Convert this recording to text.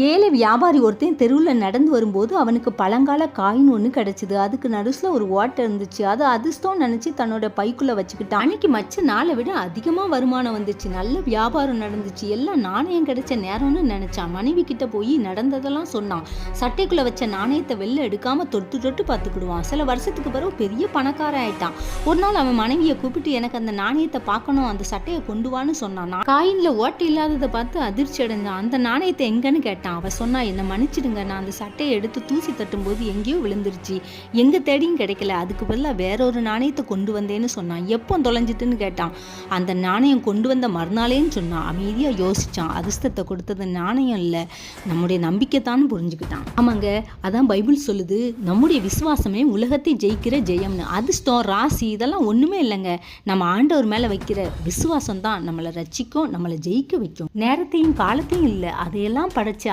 ஏழை வியாபாரி ஒருத்தன் தெருவில் நடந்து வரும்போது அவனுக்கு பழங்கால காயின் ஒன்று கிடச்சிது. அதுக்கு நடுசில் ஒரு ஓட்டை இருந்துச்சு. அது அதிர்ஷ்டம் நினச்சி தன்னோட பைக்குள்ளே வச்சுக்கிட்டான். அன்னைக்கு மச்ச நாளை விட அதிகமாக வருமானம் வந்துச்சு. நல்ல வியாபாரம் நடந்துச்சு. எல்லாம் நாணயம் கிடைச்ச நேரம்னு நினச்சான். மனைவி கிட்ட போய் நடந்ததெல்லாம் சொன்னான். சட்டைக்குள்ளே வச்ச நாணயத்தை வெளில எடுக்காமல் தொட்டு தொட்டு பார்த்துக்கிடுவான். சில வருஷத்துக்கு பிறகு பெரிய பணக்காரன் ஆயிட்டான். ஒரு நாள் அவன் மனைவியை கூப்பிட்டு எனக்கு அந்த நாணயத்தை பார்க்கணும், அந்த சட்டையை கொண்டு வான்னு சொன்னான். காயின்ல ஓட்டை இல்லாததை பார்த்து அதிர்ச்சி அடைந்தான். அந்த நாணயத்தை எங்கன்னு கேட்டான். அவ சொன்னா, என்னை மன்னிச்சிடுங்க, நான் அந்த சட்டையை எடுத்து தூசி தட்டும் போது எங்கேயோ விழுந்துருச்சு, எங்க தேடியும் கிடைக்கல, அதுக்கு பதிலாக வேற ஒரு நாணயத்தை கொண்டு வந்தேன்னு சொன்னான். எப்போ தொலைஞ்சிட்டுன்னு கேட்டான். அந்த நாணயம் கொண்டு வந்த மறுநாளேன்னு சொன்னான். அமைதியா யோசிச்சான். அதிர்ஷ்டத்தை கொடுத்தது நாணயம் இல்லை, நம்முடைய நம்பிக்கை தான் புரிஞ்சுக்கிட்டான். ஆமாங்க, அதான் பைபிள் சொல்லுது, நம்முடைய விசுவாசமே உலகத்தை ஜெயிக்கிற ஜெயம்னு. அதிர்ஷ்டம், ராசி இதெல்லாம் ஒண்ணுமே இல்லைங்க. நம்ம ஆண்டவர் மேல வைக்கிற விசுவாசம் தான் நம்மளை ரட்சிக்கும், நம்மளை ஜெயிக்க வைக்கும். நேரத்தையும் காலத்தையும் இல்லை, அதையெல்லாம் படைச்ச